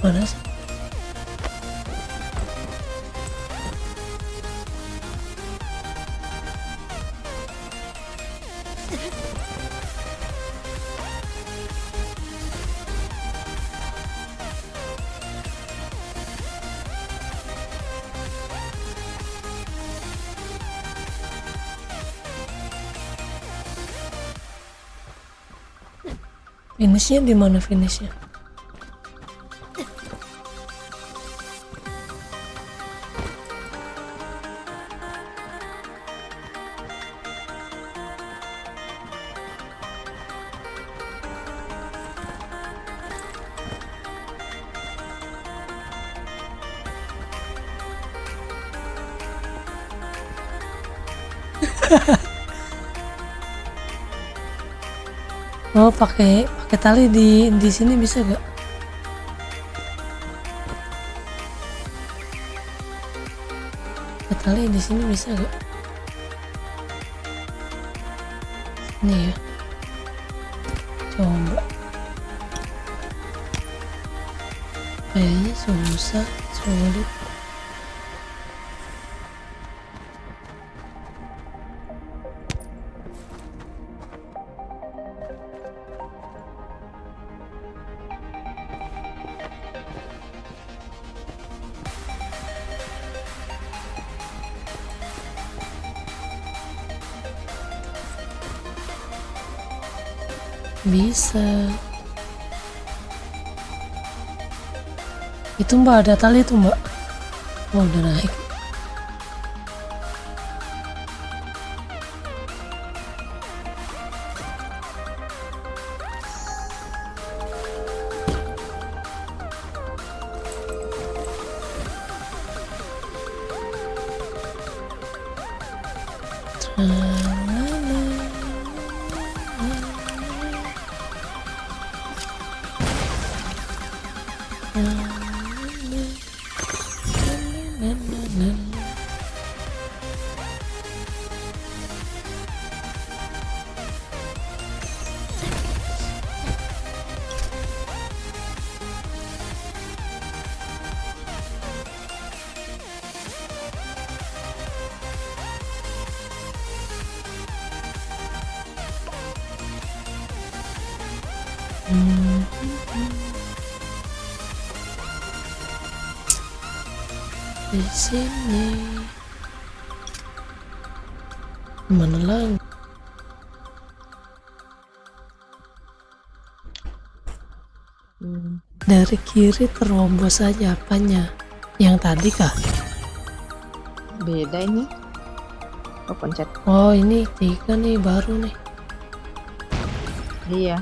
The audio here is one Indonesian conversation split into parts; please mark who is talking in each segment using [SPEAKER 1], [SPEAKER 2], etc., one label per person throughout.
[SPEAKER 1] Mana sih? Finishnya di mana finishnya? Oh, pakai tali di sini bisa gak? Pakai tali di sini bisa gak? Ini ya. Coba. Kayaknya susah, sulit. Bisa. Itu mbak, ada tali tuh mbak. Oh, udah naik. Di sini mana lagi? Dari kiri terobos aja apanya? Yang tadi kah?
[SPEAKER 2] Beda ini. Oh, pencet.
[SPEAKER 1] Oh, ini 3 nih, baru nih.
[SPEAKER 2] Iya.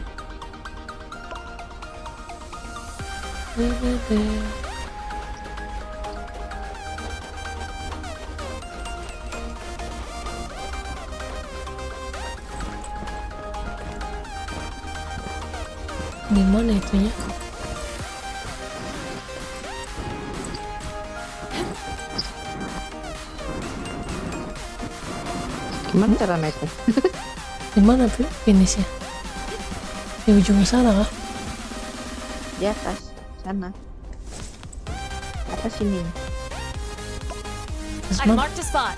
[SPEAKER 1] Di mana itunya?
[SPEAKER 2] Gimana cara naiknya?
[SPEAKER 1] Di mana finishnya? Di ujung sana kah?
[SPEAKER 2] Di atas sana. Atas sini.
[SPEAKER 1] Terus
[SPEAKER 3] I've
[SPEAKER 1] mana?
[SPEAKER 3] marked a spot.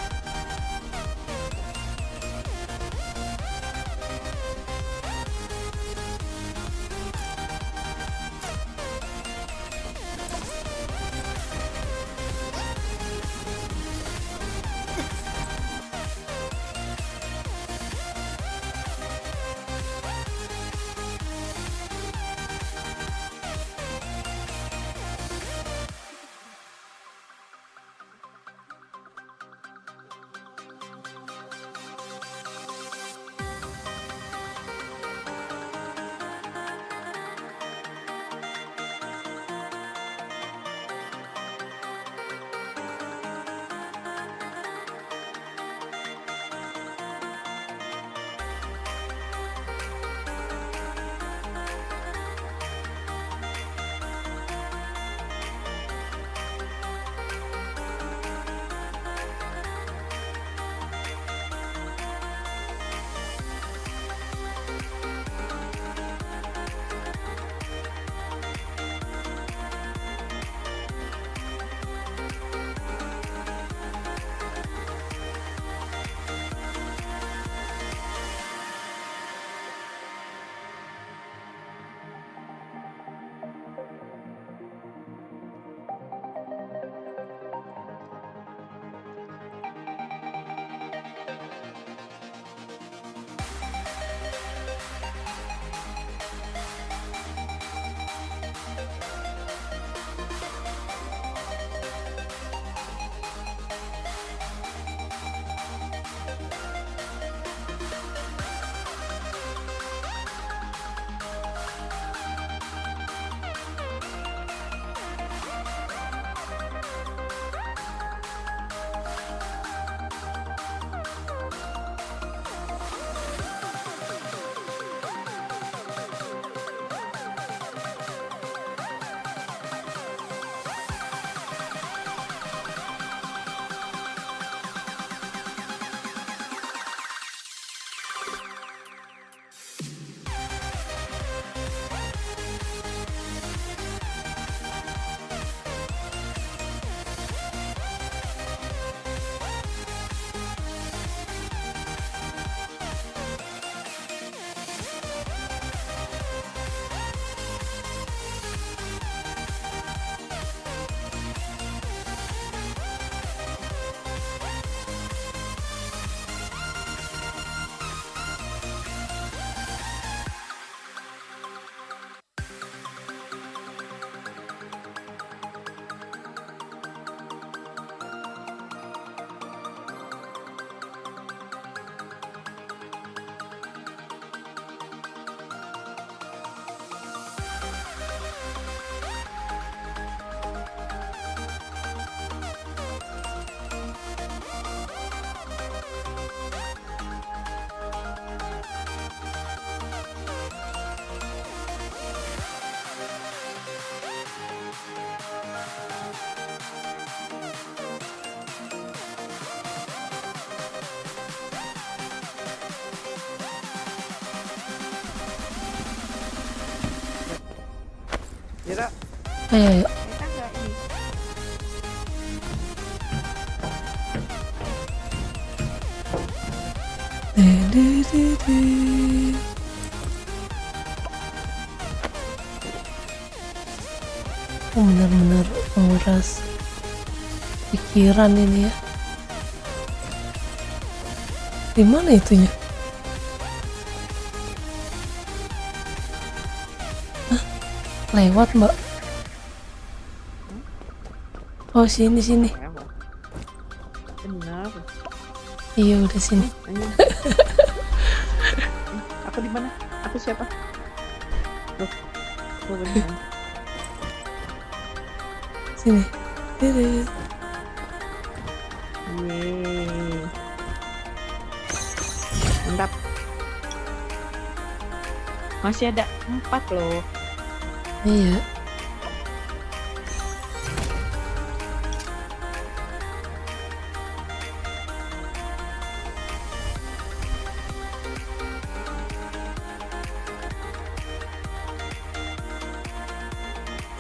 [SPEAKER 2] Kira
[SPEAKER 1] Ayo, ayo.
[SPEAKER 2] kita nggak ini.
[SPEAKER 1] De. Oh, benar-benar menguras pikiran ini ya. Di mana itunya? Hah? Lewat, Mbak. Oh, sini.
[SPEAKER 2] Ya, Mbak. Benar.
[SPEAKER 1] Iya, udah sini.
[SPEAKER 2] Ayo. Aku di mana? Aku siapa? Loh, aku benar.
[SPEAKER 1] Sini. Dede.
[SPEAKER 2] Yeay. Mantap. Masih ada 4 loh.
[SPEAKER 1] Iya.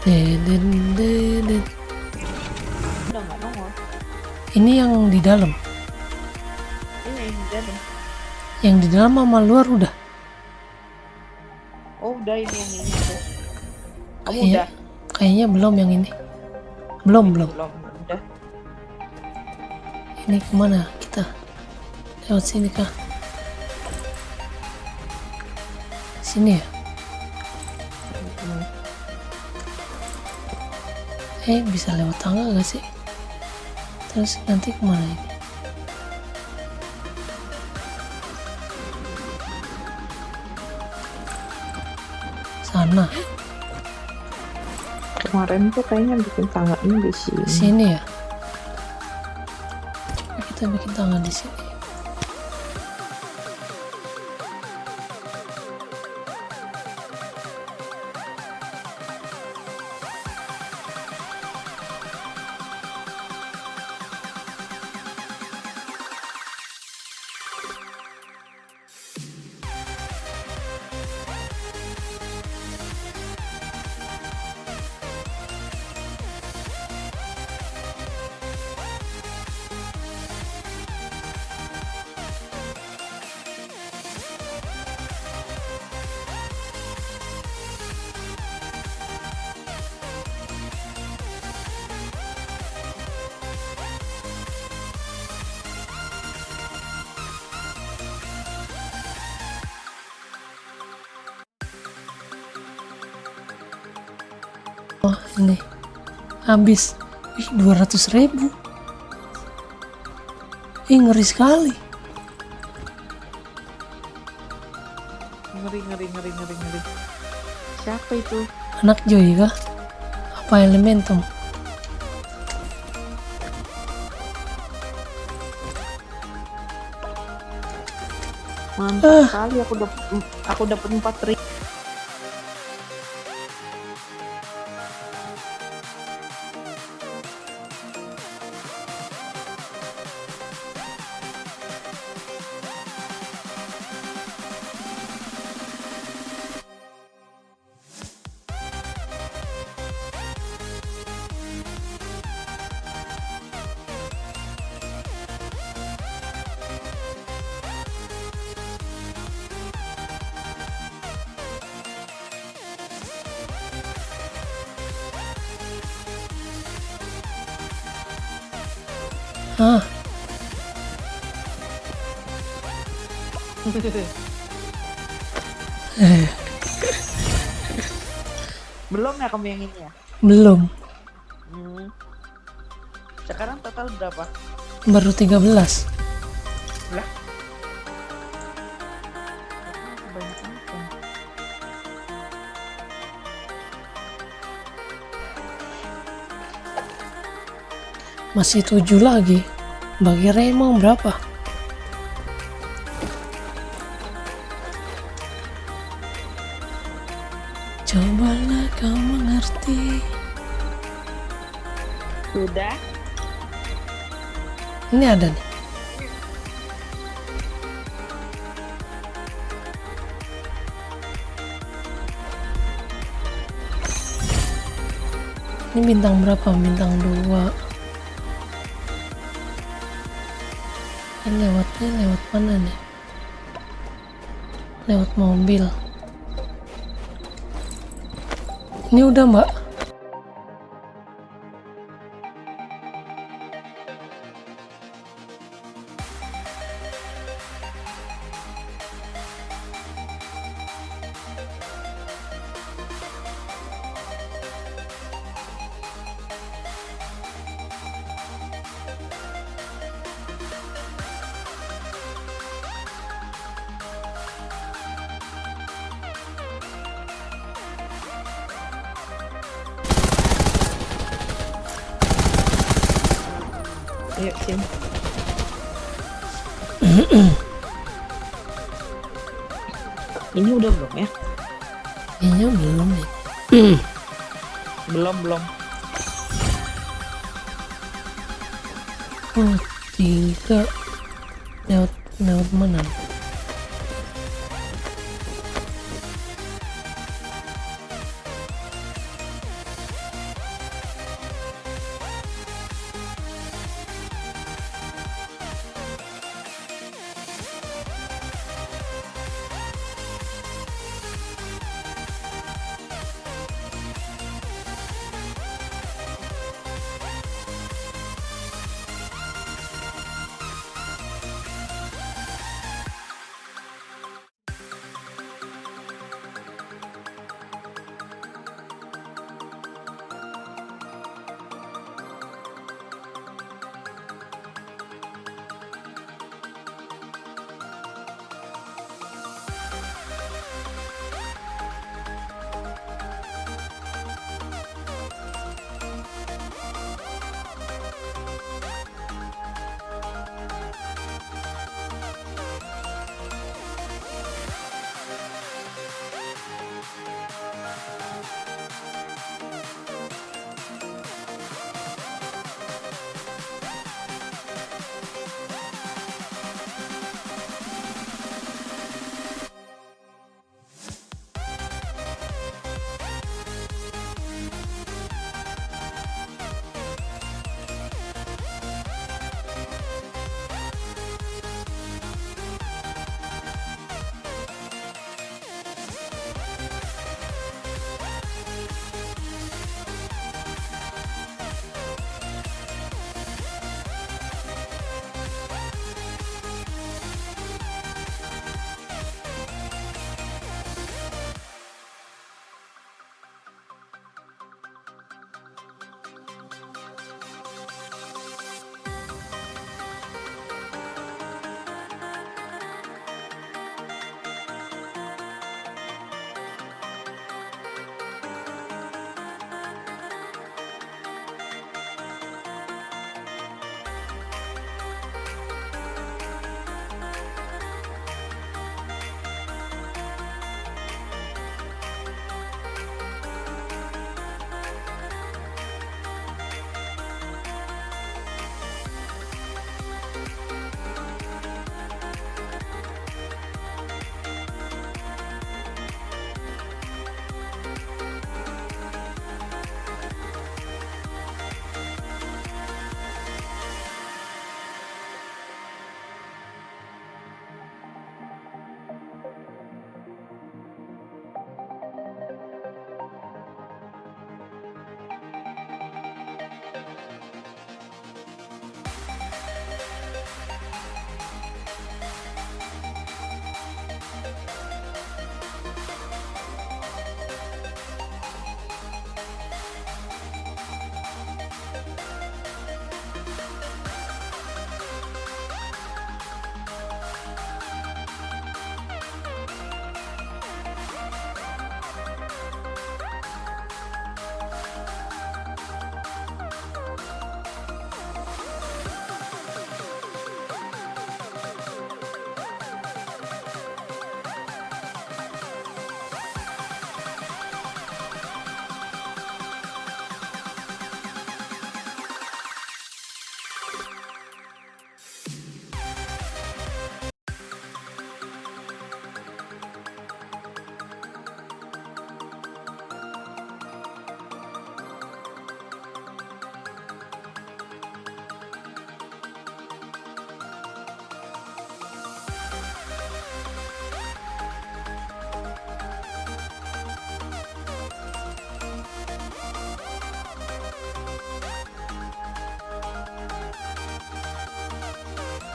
[SPEAKER 1] Deden.
[SPEAKER 2] Udah nggak nongol.
[SPEAKER 1] Ini yang di dalam.
[SPEAKER 2] Ini yang di dalam.
[SPEAKER 1] Yang di dalam sama luar udah.
[SPEAKER 2] Oh udah ini yang ini tuh. Kamu
[SPEAKER 1] Kayaknya-
[SPEAKER 2] udah?
[SPEAKER 1] Kayaknya belum yang ini. Belum.
[SPEAKER 2] Belum. Udah.
[SPEAKER 1] Ini kemana kita? Lewat sini kah? Sini ya? Bisa lewat tangga gak sih? Terus nanti kemana ini? Sana.
[SPEAKER 2] Kemarin tuh kayaknya bikin tangganya di sini.
[SPEAKER 1] Sini ya? Coba kita bikin tangga di sini. Wah, ini habis. 200.000. Ngeri sekali.
[SPEAKER 2] Ngeri. Siapa itu?
[SPEAKER 1] Anak Joy kah? Apa Elementum?
[SPEAKER 2] Mantap sekali aku dapat 4.000.
[SPEAKER 1] Ah,
[SPEAKER 2] Belum ya kamu yang ini ya?
[SPEAKER 1] belum.
[SPEAKER 2] Sekarang total berapa?
[SPEAKER 1] Baru 13.
[SPEAKER 2] Lah. Banyak apa?
[SPEAKER 1] Masih 7 lagi. Bagi Raymond berapa? Cobalah kau mengerti.
[SPEAKER 2] Sudah?
[SPEAKER 1] Ini ada nih. Ini bintang berapa? Bintang 2. Ini lewatnya lewat mana nih? Lewat mobil. Ini udah, Mbak.
[SPEAKER 2] Ayo sini. Ini udah belum ya?
[SPEAKER 1] Kayaknya belum nih.
[SPEAKER 2] Belum.
[SPEAKER 1] Oh, 3. Lewat mana?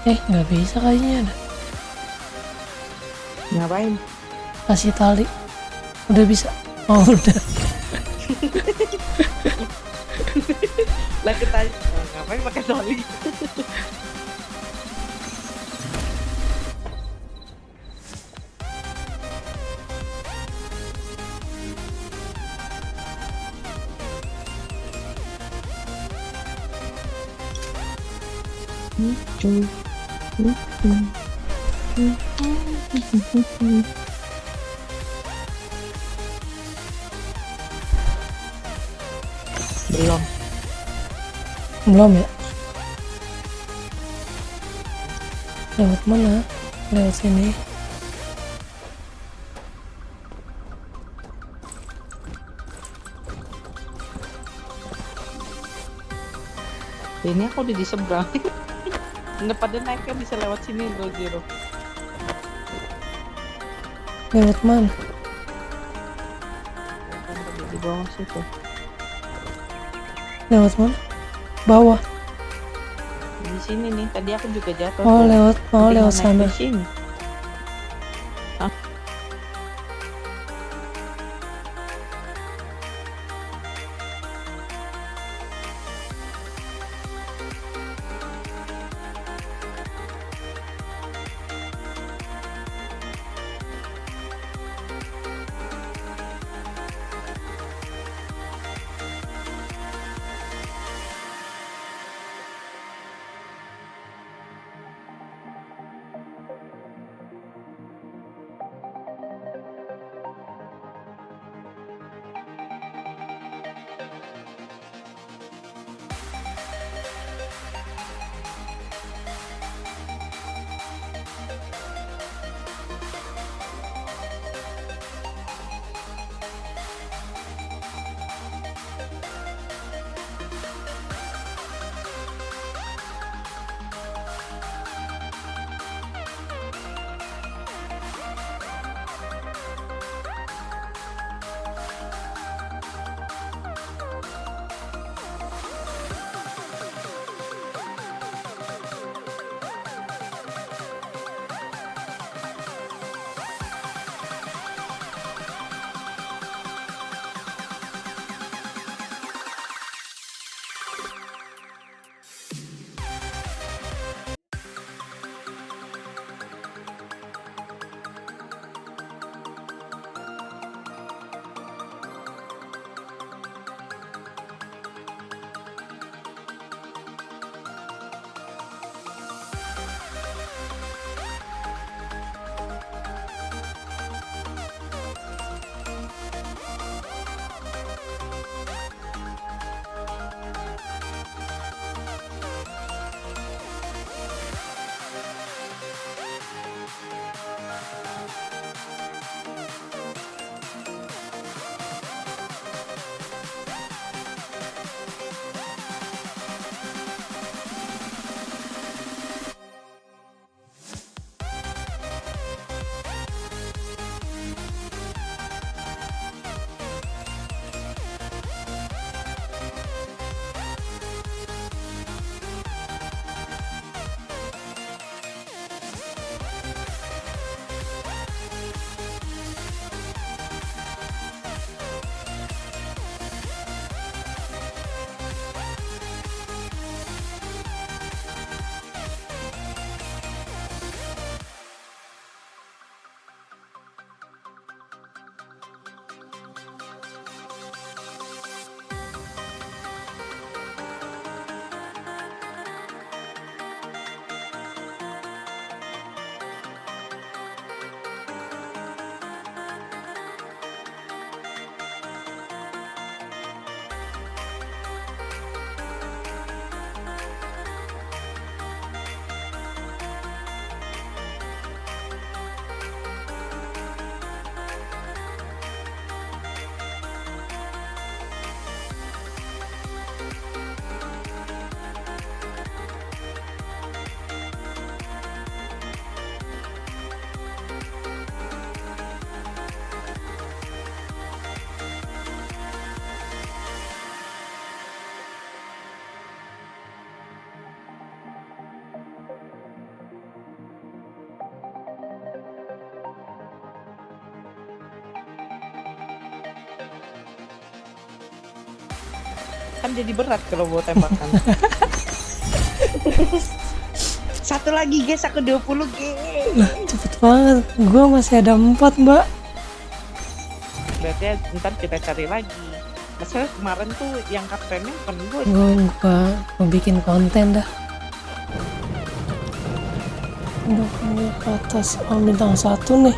[SPEAKER 1] Nggak bisa kayaknya dah.
[SPEAKER 2] Ngapain?
[SPEAKER 1] Kasih tali. Udah bisa. Oh udah.
[SPEAKER 2] Lah ketanya, ngapain pakai tali? Belum.
[SPEAKER 1] Belum ya? Lewat mana? Lewat sini.
[SPEAKER 2] Ini aku udah di seberang. Nggak pada naiknya bisa lewat sini loh, Zero.
[SPEAKER 1] Lewat mana?
[SPEAKER 2] Kan tadi di bawah situ.
[SPEAKER 1] Lewat mana? Bawah.
[SPEAKER 2] Di sini nih, tadi aku juga jatuh.
[SPEAKER 1] Oh
[SPEAKER 2] tuh.
[SPEAKER 1] lewat. Oh
[SPEAKER 2] Tinggal
[SPEAKER 1] lewat
[SPEAKER 2] naik
[SPEAKER 1] sana.
[SPEAKER 2] ke sini. Kan jadi berat kalau bawa tembakan. Satu lagi guys, aku 20 guys.
[SPEAKER 1] Lah, cepet banget. Gua masih ada 4, Mbak.
[SPEAKER 2] Berarti ntar kita cari lagi. Masalah kemarin tuh yang kaptennya bukan gue.
[SPEAKER 1] Gua mau bikin konten dah. Udah ke atas. Oh, bintang 1 nih.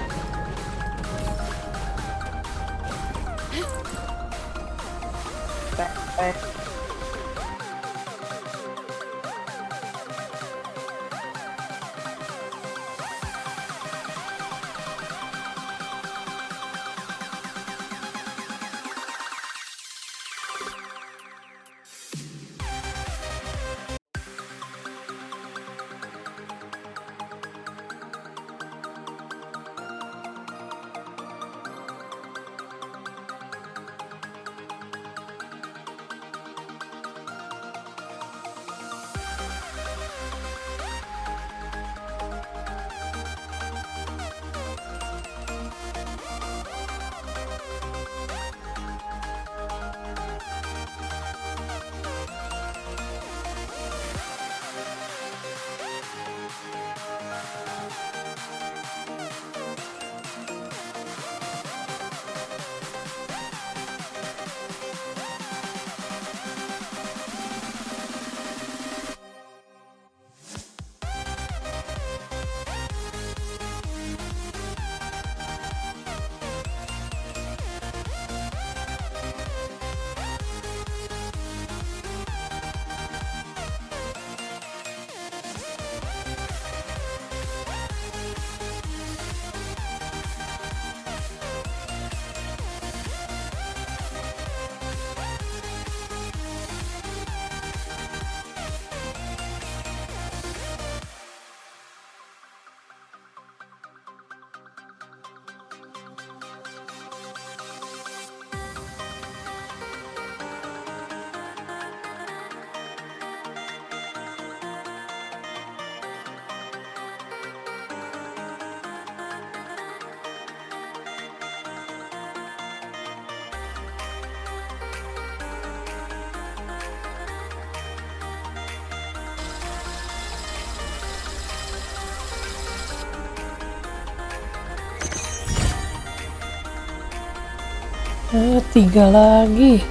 [SPEAKER 1] Ayo, 3 lagi.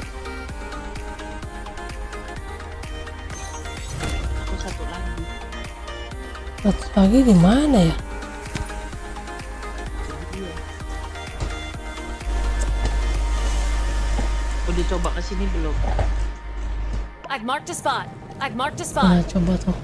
[SPEAKER 2] Aku satu lagi.
[SPEAKER 1] Satu lagi di mana ya?
[SPEAKER 2] Jadi dia. Udah coba kesini belum?
[SPEAKER 3] I've marked a spot. I've marked a
[SPEAKER 1] Nah,
[SPEAKER 3] spot.
[SPEAKER 1] coba tuh.